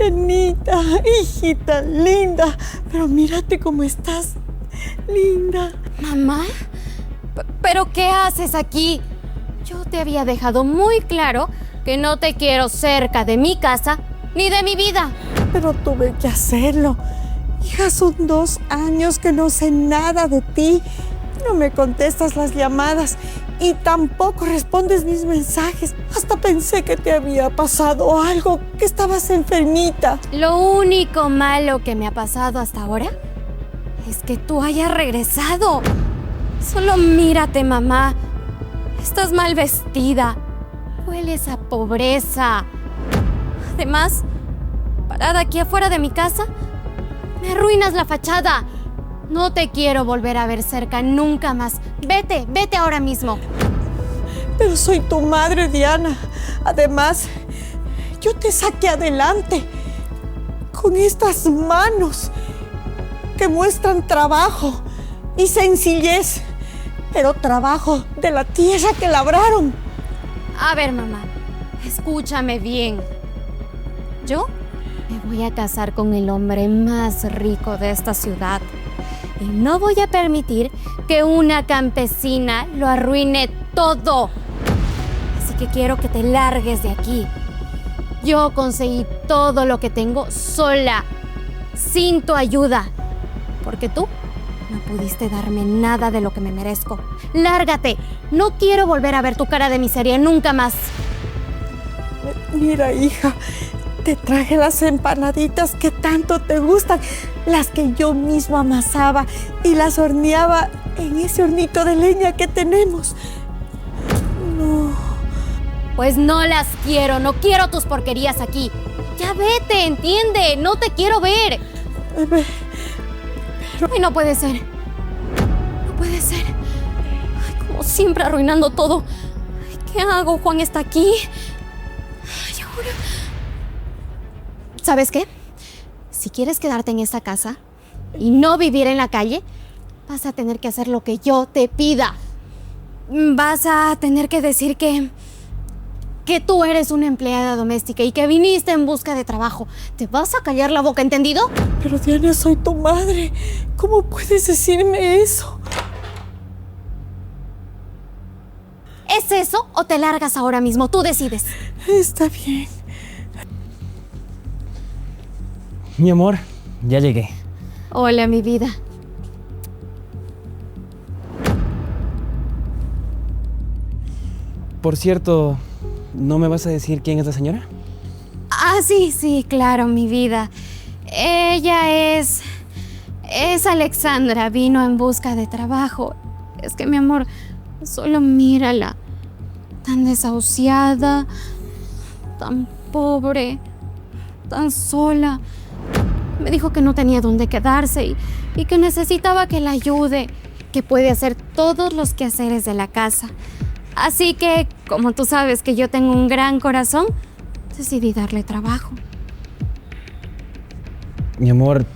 Dianita, hijita linda, pero mírate cómo estás, linda. ¿Mamá? ¿Pero qué haces aquí? Yo te había dejado muy claro que no te quiero cerca de mi casa ni de mi vida. Pero tuve que hacerlo. Hija, son 2 años que no sé nada de ti. No me contestas las llamadas y tampoco respondes mis mensajes. Hasta pensé que te había pasado algo, que estabas enfermita. Lo único malo que me ha pasado hasta ahora es que tú hayas regresado. Solo mírate, mamá. Estás mal vestida. Hueles a pobreza. Además, parada aquí afuera de mi casa, me arruinas la fachada. No te quiero volver a ver cerca nunca más. Vete, vete ahora mismo. Pero soy tu madre, Diana. Además, yo te saqué adelante con estas manos que muestran trabajo y sencillez, pero trabajo de la tierra que labraron. A ver, mamá, escúchame bien. Yo me voy a casar con el hombre más rico de esta ciudad y no voy a permitir que una campesina lo arruine todo. Así que quiero que te largues de aquí. Yo conseguí todo lo que tengo sola, sin tu ayuda, porque tú no pudiste darme nada de lo que me merezco. ¡Lárgate! No quiero volver a ver tu cara de miseria nunca más. Mira, hija, te traje las empanaditas que tanto te gustan, las que yo mismo amasaba y las horneaba en ese hornito de leña que tenemos. No. Pues no las quiero, no quiero tus porquerías aquí. Ya vete, entiende, no te quiero ver. Ay, no puede ser. No puede ser. Ay, como siempre arruinando todo. Ay, ¿qué hago? Juan está aquí. Ay, ahora. ¿Sabes qué? Si quieres quedarte en esta casa y no vivir en la calle, vas a tener que hacer lo que yo te pida. Vas a tener que decir que tú eres una empleada doméstica y que viniste en busca de trabajo. ¿Te vas a callar la boca, entendido? Pero Diana, soy tu madre. ¿Cómo puedes decirme eso? ¿Es eso o te largas ahora mismo? Tú decides. Está bien. Mi amor, ya llegué. Hola, mi vida. Por cierto, ¿no me vas a decir quién es la señora? Ah, sí, claro, mi vida. Ella es Alexandra, vino en busca de trabajo. Es que, mi amor, solo mírala. Tan desahuciada, tan pobre, tan sola. Me dijo que no tenía dónde quedarse y que necesitaba que la ayude, que puede hacer todos los quehaceres de la casa. Así que, como tú sabes que yo tengo un gran corazón, decidí darle trabajo. Mi amor,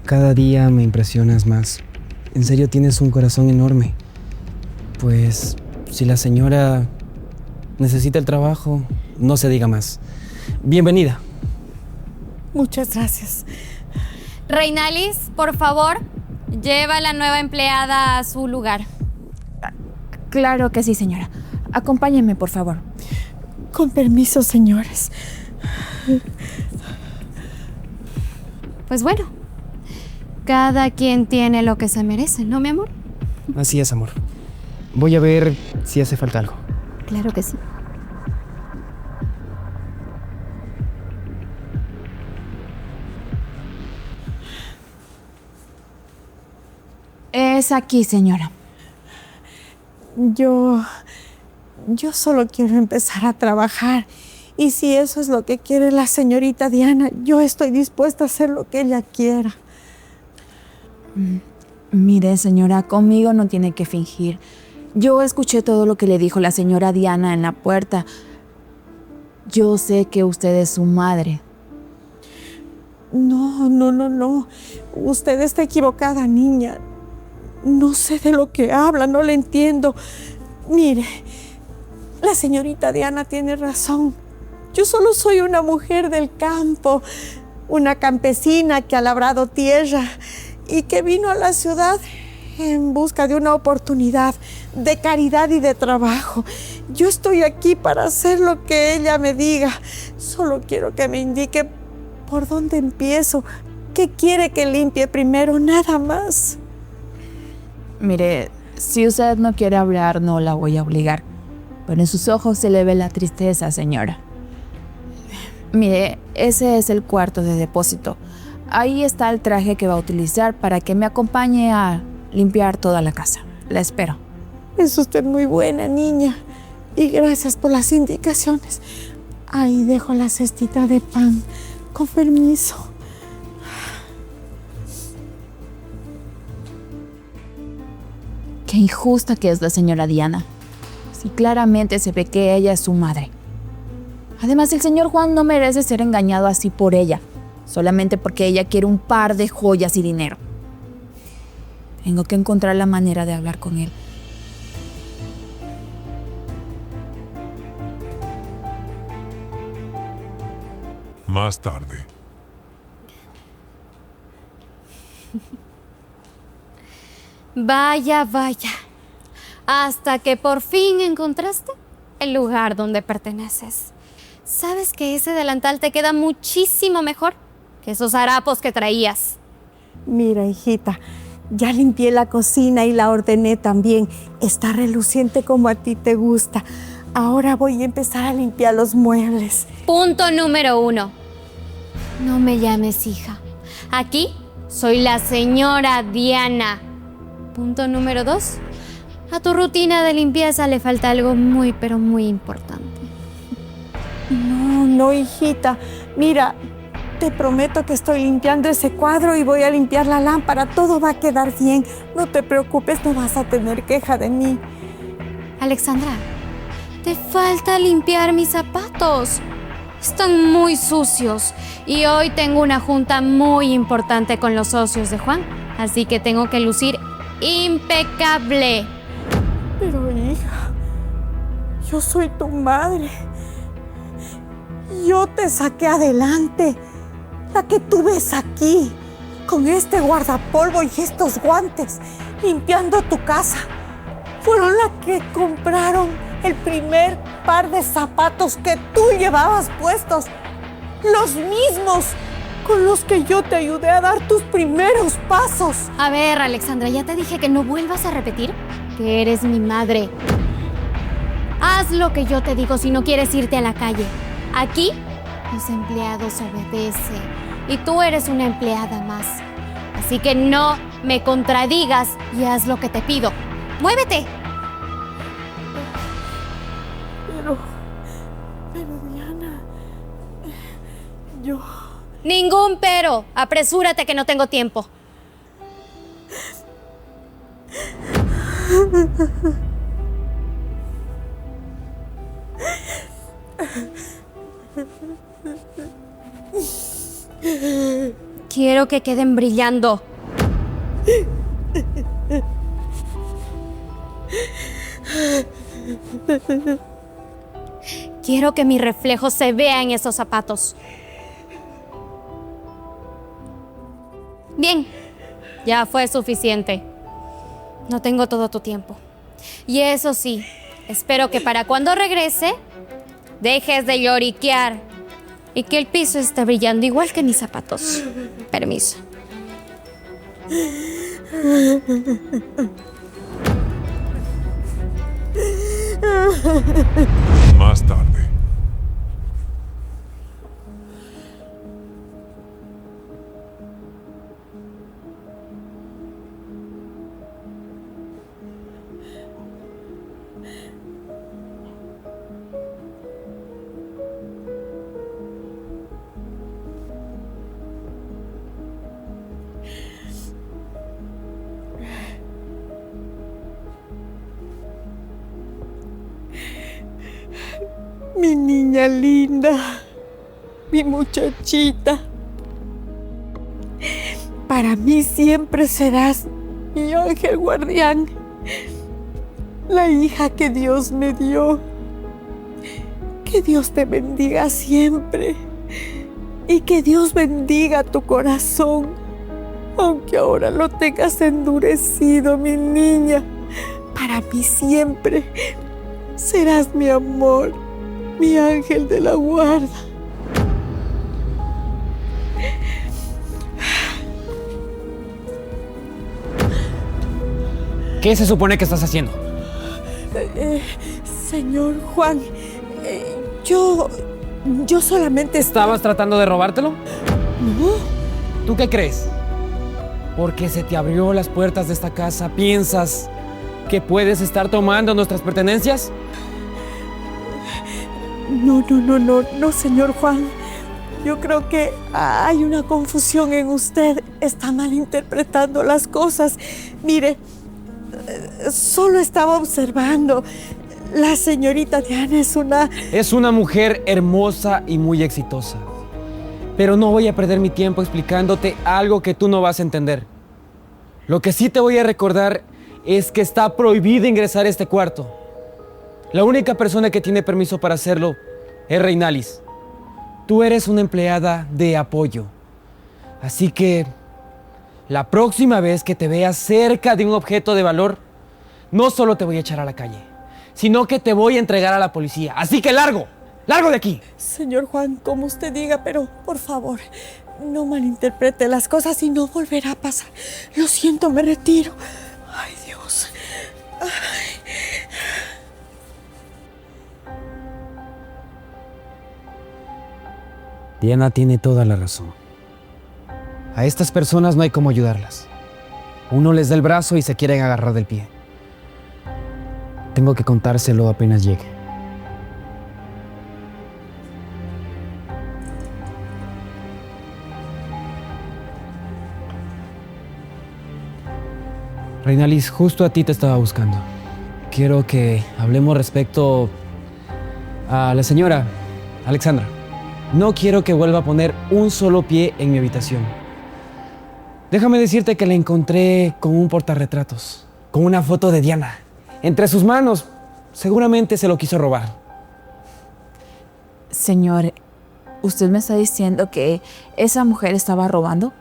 cada día me impresionas más. En serio, tienes un corazón enorme. Pues, si la señora necesita el trabajo, no se diga más. Bienvenida. Muchas gracias. Reinalis, por favor, lleva a la nueva empleada a su lugar. Claro que sí, señora. Acompáñenme, por favor. Con permiso, señores. Pues bueno, cada quien tiene lo que se merece, ¿no, mi amor? Así es, amor. Voy a ver si hace falta algo. Claro que sí. Es aquí, señora. Yo solo quiero empezar a trabajar. Y si eso es lo que quiere la señorita Diana, yo estoy dispuesta a hacer lo que ella quiera. Mire, señora, conmigo no tiene que fingir. Yo escuché todo lo que le dijo la señora Diana en la puerta. Yo sé que usted es su madre. No. Usted está equivocada, niña. No sé de lo que habla, no le entiendo. Mire, la señorita Diana tiene razón. Yo solo soy una mujer del campo, una campesina que ha labrado tierra y que vino a la ciudad en busca de una oportunidad de caridad y de trabajo. Yo estoy aquí para hacer lo que ella me diga. Solo quiero que me indique por dónde empiezo, qué quiere que limpie primero, nada más. Mire, si usted no quiere hablar, no la voy a obligar. Pero en sus ojos se le ve la tristeza, señora. Mire, ese es el cuarto de depósito. Ahí está el traje que va a utilizar para que me acompañe a limpiar toda la casa. La espero. Es usted muy buena, niña. Y gracias por las indicaciones. Ahí dejo la cestita de pan. Con permiso. Qué injusta que es la señora Diana. Si claramente se ve que ella es su madre. Además, el señor Juan no merece ser engañado así por ella, solamente porque ella quiere un par de joyas y dinero. Tengo que encontrar la manera de hablar con él. Más tarde. Vaya, vaya. Hasta que por fin encontraste el lugar donde perteneces. ¿Sabes que ese delantal te queda muchísimo mejor que esos harapos que traías? Mira, hijita, ya limpié la cocina y la ordené también. Está reluciente como a ti te gusta. Ahora voy a empezar a limpiar los muebles. Punto número 1. No me llames hija. Aquí soy la señora Diana. Punto número 2. A tu rutina de limpieza le falta algo muy, pero muy importante. No, hijita. Mira, te prometo que estoy limpiando ese cuadro y voy a limpiar la lámpara. Todo va a quedar bien. No te preocupes, no vas a tener queja de mí. Alexandra, te falta limpiar mis zapatos. Están muy sucios y hoy tengo una junta muy importante con los socios de Juan, así que tengo que lucir impecable. Pero hija, yo soy tu madre. Yo te saqué adelante. La que tú ves aquí, con este guardapolvo y estos guantes, limpiando tu casa, fueron las que compraron el primer par de zapatos que tú llevabas puestos. Los mismos con los que yo te ayudé a dar tus primeros pasos. A ver, Alexandra, ya te dije que no vuelvas a repetir que eres mi madre. Haz lo que yo te digo si no quieres irte a la calle. Aquí los empleados obedecen y tú eres una empleada más. Así que no me contradigas y haz lo que te pido. ¡Muévete! Pero Diana, yo... Ningún pero. Apresúrate que no tengo tiempo. Quiero que queden brillando. Quiero que mi reflejo se vea en esos zapatos. Bien, ya fue suficiente. No tengo todo tu tiempo. Y eso sí, espero que para cuando regrese, dejes de lloriquear y que el piso esté brillando igual que mis zapatos. Permiso. Más tarde. Mi niña linda, mi muchachita. Para mí siempre serás mi ángel guardián, la hija que Dios me dio. Que Dios te bendiga siempre. Y que Dios bendiga tu corazón. Aunque ahora lo tengas endurecido, mi niña. Para mí siempre serás mi amor, mi ángel de la guarda. ¿Qué se supone que estás haciendo? Señor Juan, yo solamente ¿Estabas tratando de robártelo? No, ¿Tú qué crees? Porque se te abrió las puertas de esta casa, ¿piensas que puedes estar tomando nuestras pertenencias? no, señor Juan. Yo creo que hay una confusión en usted. Está malinterpretando las cosas. Mire, solo estaba observando. La señorita Diana Es una mujer hermosa y muy exitosa. Pero no voy a perder mi tiempo explicándote algo que tú no vas a entender. Lo que sí te voy a recordar es que está prohibido ingresar a este cuarto. La única persona que tiene permiso para hacerlo es Reinalis. Tú eres una empleada de apoyo. Así que la próxima vez que te veas cerca de un objeto de valor, no solo te voy a echar a la calle, sino que te voy a entregar a la policía. Así que largo de aquí. Señor Juan, como usted diga, pero por favor, no malinterprete las cosas y no volverá a pasar. Lo siento, me retiro. Ay, Dios. Ay. Diana tiene toda la razón. A estas personas no hay cómo ayudarlas. Uno les da el brazo y se quieren agarrar del pie. Tengo que contárselo apenas llegue. Reinalis, justo a ti te estaba buscando. Quiero que hablemos respecto a la señora Alexandra. No quiero que vuelva a poner un solo pie en mi habitación. Déjame decirte que la encontré con un portarretratos, con una foto de Diana. Entre sus manos, seguramente se lo quiso robar. Señor, ¿usted me está diciendo que esa mujer estaba robando?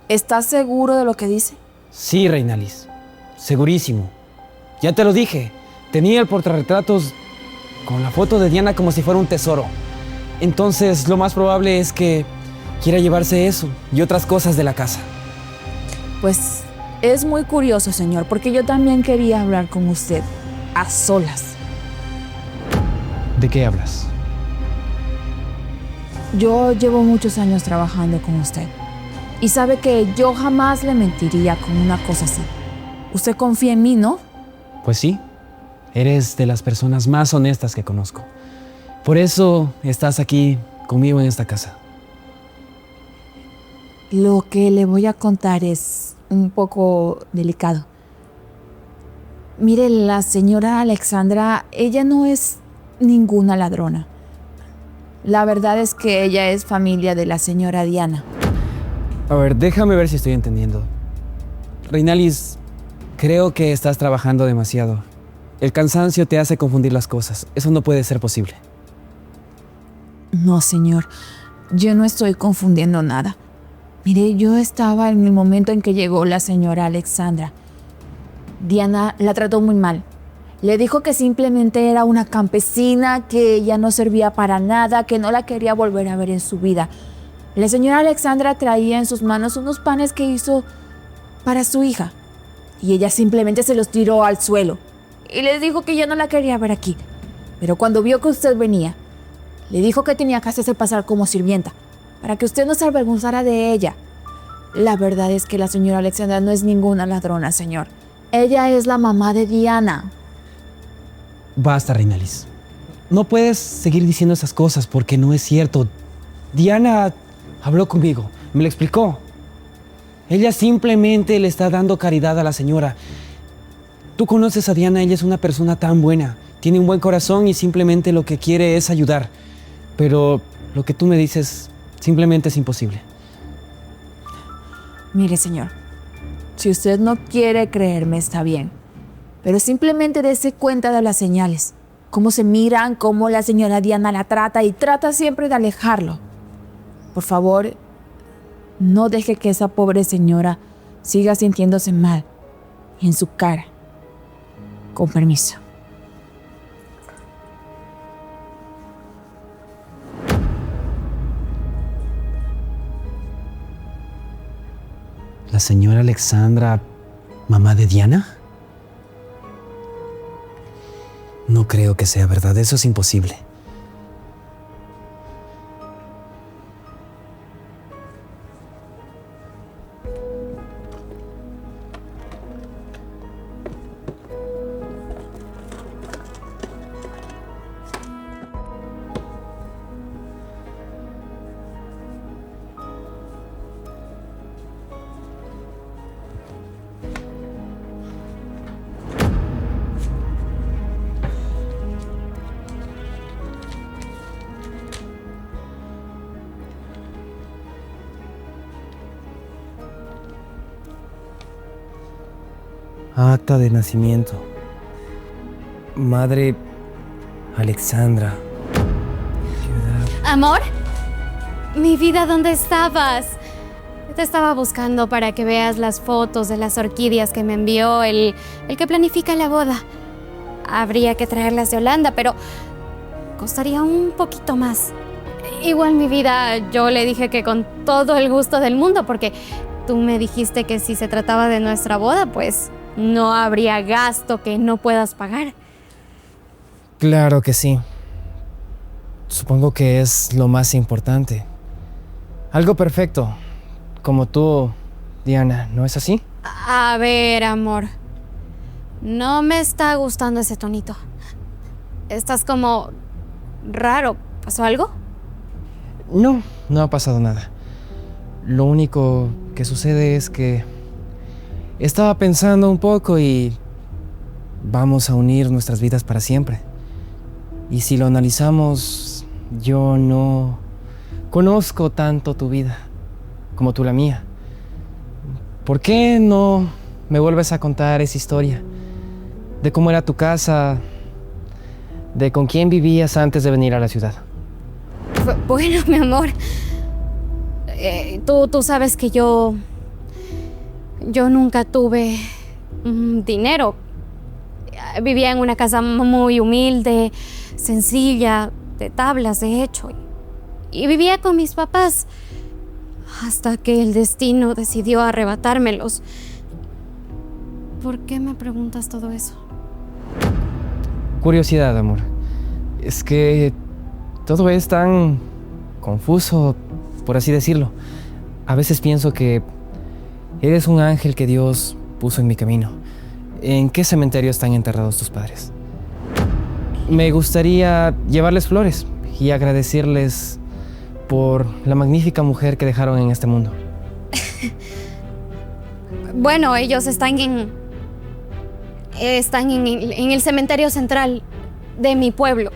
¿Está seguro de lo que dice? Sí, Reinalis, segurísimo. Ya te lo dije, tenía el portarretratos con la foto de Diana como si fuera un tesoro. Entonces, lo más probable es que quiera llevarse eso y otras cosas de la casa. Pues es muy curioso, señor, porque yo también quería hablar con usted a solas. ¿De qué hablas? Yo llevo muchos años trabajando con usted y sabe que yo jamás le mentiría con una cosa así. Usted confía en mí, ¿no? Pues sí, eres de las personas más honestas que conozco. Por eso estás aquí conmigo en esta casa. Lo que le voy a contar es un poco delicado. Mire, la señora Alexandra, ella no es ninguna ladrona. La verdad es que ella es familia de la señora Diana. A ver, déjame ver si estoy entendiendo. Reinalis, creo que estás trabajando demasiado. El cansancio te hace confundir las cosas. Eso no puede ser posible. No, señor, yo no estoy confundiendo nada. Mire, yo estaba en el momento en que llegó la señora Alexandra. Diana la trató muy mal. Le dijo que simplemente era una campesina, que ella no servía para nada, que no la quería volver a ver en su vida. La señora Alexandra traía en sus manos unos panes que hizo para su hija. Y ella simplemente se los tiró al suelo. Y les dijo que ya no la quería ver aquí. Pero cuando vio que usted venía, le dijo que tenía que hacerse pasar como sirvienta, para que usted no se avergonzara de ella. La verdad es que la señora Alexandra no es ninguna ladrona, señor. Ella es la mamá de Diana. Basta, Reinalis. No puedes seguir diciendo esas cosas porque no es cierto. Diana habló conmigo, me lo explicó. Ella simplemente le está dando caridad a la señora. Tú conoces a Diana, ella es una persona tan buena. Tiene un buen corazón y simplemente lo que quiere es ayudar. Pero lo que tú me dices simplemente es imposible. Mire, señor, si usted no quiere creerme, está bien. Pero simplemente dése cuenta de las señales. cómo se miran, cómo la señora Diana la trata y trata siempre de alejarlo. Por favor, no deje que esa pobre señora siga sintiéndose mal en su cara. Con permiso. ¿La señora Alexandra, mamá de Diana? No creo que sea verdad, eso es imposible. Acta de nacimiento. Madre Alexandra. Ciudad. Amor, mi vida, ¿dónde estabas? Te estaba buscando para que veas las fotos de las orquídeas que me envió el que planifica la boda. Habría que traerlas de Holanda, pero costaría un poquito más. Igual, mi vida, yo le dije que con todo el gusto del mundo, porque tú me dijiste que si se trataba de nuestra boda, pues no habría gasto que no puedas pagar. Claro que sí. Supongo que es lo más importante. Algo perfecto, como tú, Diana, ¿no es así? A ver, amor. No me está gustando ese tonito. Estás como raro. ¿Pasó algo? No, no ha pasado nada. Lo único que sucede es que estaba pensando un poco y vamos a unir nuestras vidas para siempre. Y si lo analizamos, yo no conozco tanto tu vida como tú la mía. ¿Por qué no me vuelves a contar esa historia? De cómo era tu casa, de con quién vivías antes de venir a la ciudad. Bueno, mi amor. Tú sabes que yo nunca tuve dinero. Vivía en una casa muy humilde, sencilla, de tablas, de hecho. Y vivía con mis papás hasta que el destino decidió arrebatármelos. ¿Por qué me preguntas todo eso? Curiosidad, amor. Es que todo es tan confuso, por así decirlo. A veces pienso que eres un ángel que Dios puso en mi camino. ¿En qué cementerio están enterrados tus padres? Me gustaría llevarles flores y agradecerles por la magnífica mujer que dejaron en este mundo. Bueno, ellos están en el cementerio central de mi pueblo.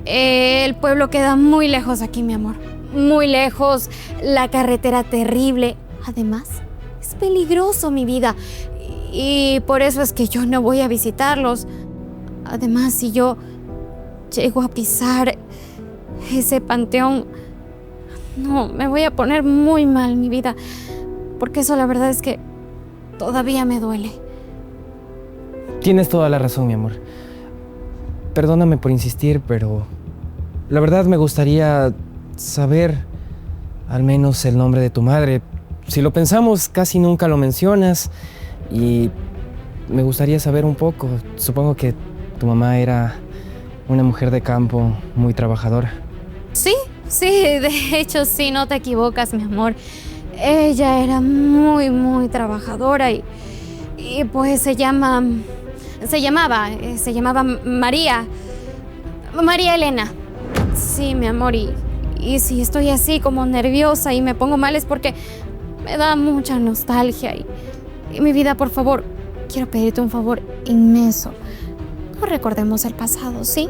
El pueblo queda muy lejos de aquí, mi amor. Muy lejos, la carretera terrible. Además, es peligroso, mi vida. Y por eso es que yo no voy a visitarlos. Además, si yo llego a pisar ese panteón, no, me voy a poner muy mal, mi vida. Porque eso la verdad es que todavía me duele. Tienes toda la razón, mi amor. Perdóname por insistir, pero la verdad me gustaría saber al menos el nombre de tu madre. Si lo pensamos, casi nunca lo mencionas y me gustaría saber un poco. Supongo que tu mamá era una mujer de campo muy trabajadora. Sí, de hecho sí, no te equivocas, mi amor. Ella era muy, muy trabajadora y pues se llamaba María Elena. Sí, mi amor, y si estoy así como nerviosa y me pongo mal es porque me da mucha nostalgia y mi vida, por favor, quiero pedirte un favor inmenso. No recordemos el pasado, ¿sí?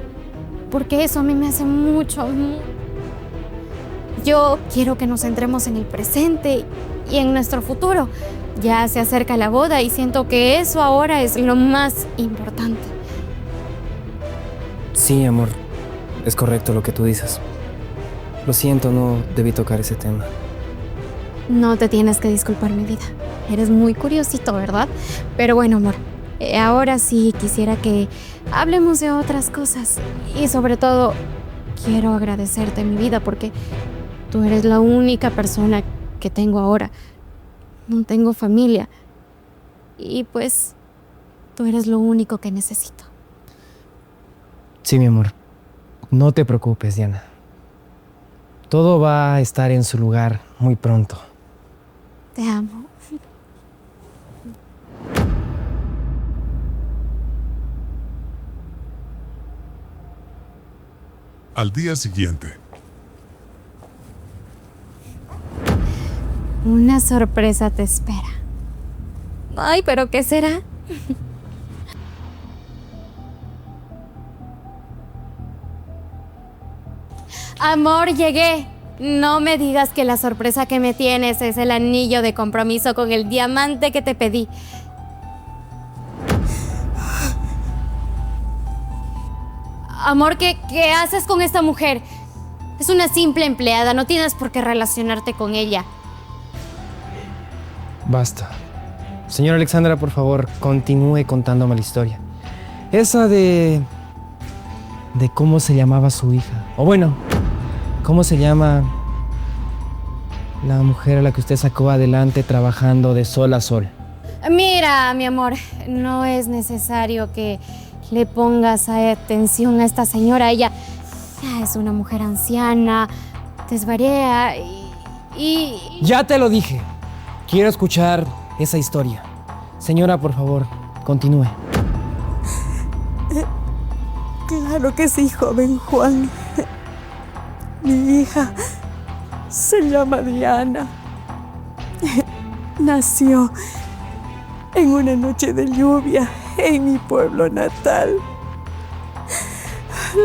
Porque eso a mí me hace mucho. Yo quiero que nos centremos en el presente y en nuestro futuro. Ya se acerca la boda y siento que eso ahora es lo más importante. Sí, amor. Es correcto lo que tú dices. Lo siento, no debí tocar ese tema. No te tienes que disculpar, mi vida. Eres muy curiosito, ¿verdad? Pero bueno, amor, ahora sí quisiera que hablemos de otras cosas. Y sobre todo, quiero agradecerte, mi vida, porque tú eres la única persona que tengo ahora. No tengo familia. Y pues, tú eres lo único que necesito. Sí, mi amor. No te preocupes, Diana. Todo va a estar en su lugar muy pronto. Te amo. Al día siguiente, Una sorpresa te espera. Ay, ¿pero qué será? Amor, llegué. No me digas que la sorpresa que me tienes es el anillo de compromiso con el diamante que te pedí. Amor, ¿qué haces con esta mujer? Es una simple empleada, no tienes por qué relacionarte con ella. Basta. Señora Alexandra, por favor, continúe contándome la historia. Esa de cómo se llamaba su hija. O bueno, cómo se llama la mujer a la que usted sacó adelante trabajando de sol a sol. Mira, mi amor, no es necesario que le pongas atención a esta señora. Ella ya es una mujer anciana, desvaría y... Ya te lo dije. Quiero escuchar esa historia. Señora, por favor, continúe. Claro que sí, joven Juan. Mi hija se llama Diana. Nació en una noche de lluvia en mi pueblo natal.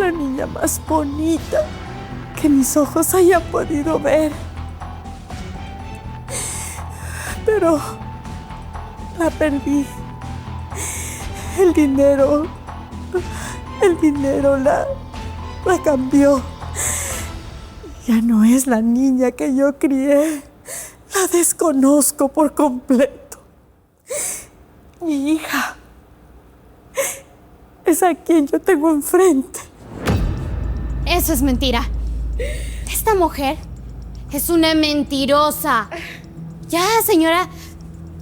La niña más bonita que mis ojos hayan podido ver. Pero la perdí. El dinero la cambió. Ya no es la niña que yo crié. La desconozco por completo. Mi hija es a quien yo tengo enfrente. Eso es mentira. Esta mujer es una mentirosa. Ya, señora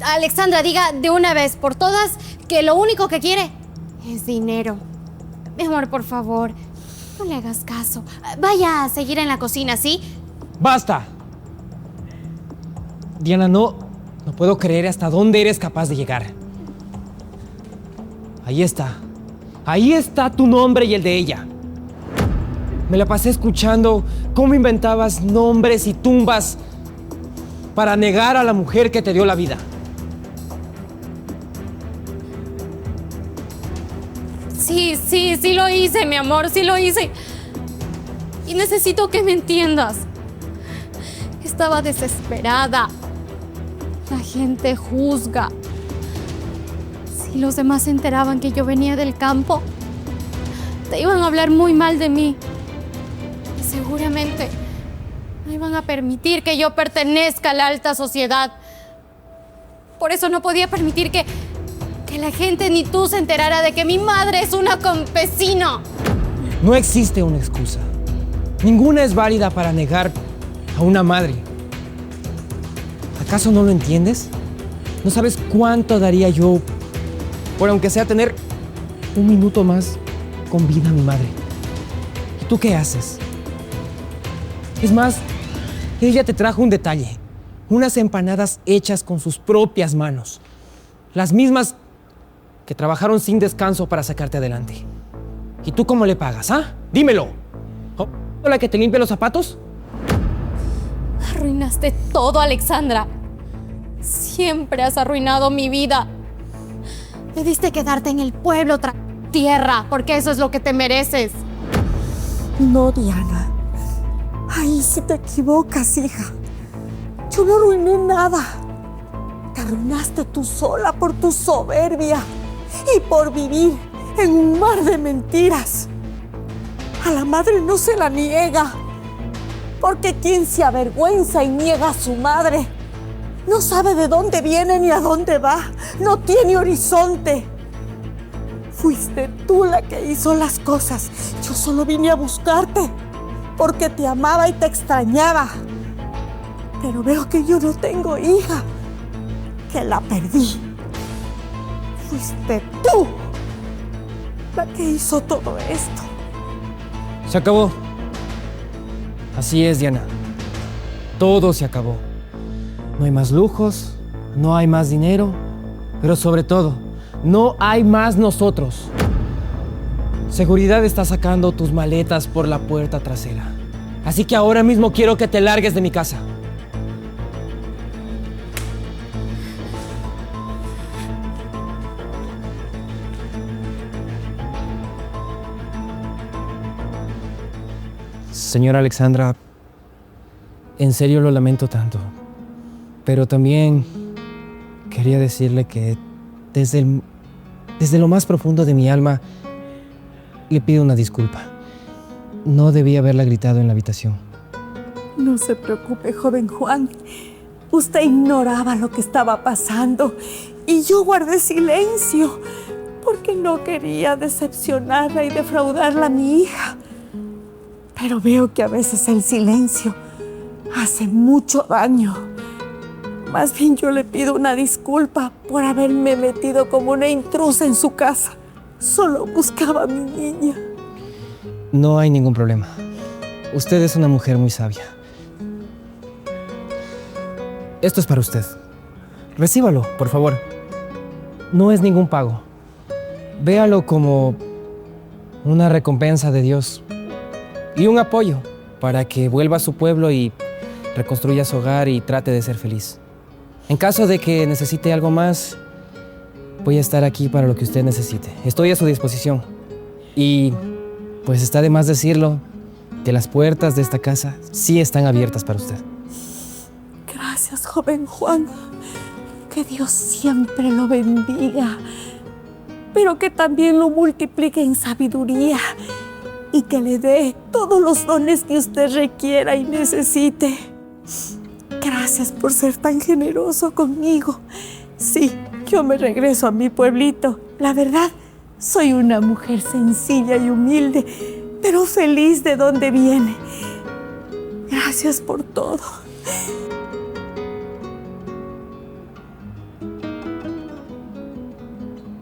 Alexandra, diga de una vez por todas que lo único que quiere es dinero. Mi amor, por favor, no le hagas caso. Vaya a seguir en la cocina, ¿sí? ¡Basta! Diana, no puedo creer hasta dónde eres capaz de llegar. Ahí está. Ahí está tu nombre y el de ella. Me la pasé escuchando cómo inventabas nombres y tumbas para negar a la mujer que te dio la vida. Sí lo hice, mi amor, sí lo hice. Y necesito que me entiendas. Estaba desesperada. La gente juzga. Si los demás se enteraban que yo venía del campo, te iban a hablar muy mal de mí. Y seguramente no iban a permitir que yo pertenezca a la alta sociedad. Por eso no podía permitir que la gente ni tú se enterara de que mi madre es una campesina. No existe una excusa. Ninguna es válida para negar a una madre. ¿Acaso no lo entiendes? ¿No sabes cuánto daría yo por, aunque sea, tener un minuto más con vida a mi madre? ¿Y tú qué haces? Es más, ella te trajo un detalle. Unas empanadas hechas con sus propias manos. Las mismas que trabajaron sin descanso para sacarte adelante. ¿Y tú cómo le pagas, ah? Dímelo. ¿O la que te limpia los zapatos? Arruinaste todo, Alexandra. Siempre has arruinado mi vida. Debiste quedarte en el pueblo tierra, porque eso es lo que te mereces. No, Diana. Ahí sí te equivocas, hija. Yo no arruiné nada. Te arruinaste tú sola por tu soberbia y por vivir en un mar de mentiras. A la madre no se la niega, porque quien se avergüenza y niega a su madre no sabe de dónde viene ni a dónde va, no tiene horizonte. Fuiste tú la que hizo las cosas. Yo solo vine a buscarte porque te amaba y te extrañaba. Pero veo que yo no tengo hija, que la perdí. Fuiste tú la que hizo todo esto. Se acabó. Así es, Diana. Todo se acabó. No hay más lujos, no hay más dinero, pero sobre todo, no hay más nosotros. Seguridad está sacando tus maletas por la puerta trasera. Así que ahora mismo quiero que te largues de mi casa. Señora Alexandra, en serio lo lamento tanto, pero también quería decirle que desde lo más profundo de mi alma le pido una disculpa. No debía haberla gritado en la habitación. No se preocupe, joven Juan. Usted ignoraba lo que estaba pasando y yo guardé silencio porque no quería decepcionarla y defraudarla a mi hija. Pero veo que a veces el silencio hace mucho daño. Más bien yo le pido una disculpa por haberme metido como una intrusa en su casa. Solo buscaba a mi niña. No hay ningún problema. Usted es una mujer muy sabia. Esto es para usted. Recíbalo, por favor. No es ningún pago. Véalo como una recompensa de Dios y un apoyo para que vuelva a su pueblo y reconstruya su hogar y trate de ser feliz. En caso de que necesite algo más, voy a estar aquí para lo que usted necesite. Estoy a su disposición. Y pues está de más decirlo que las puertas de esta casa sí están abiertas para usted. Gracias, joven Juan. Que Dios siempre lo bendiga, pero que también lo multiplique en sabiduría y que le dé todos los dones que usted requiera y necesite. Gracias por ser tan generoso conmigo. Sí, yo me regreso a mi pueblito. La verdad, soy una mujer sencilla y humilde, pero feliz de donde viene. Gracias por todo.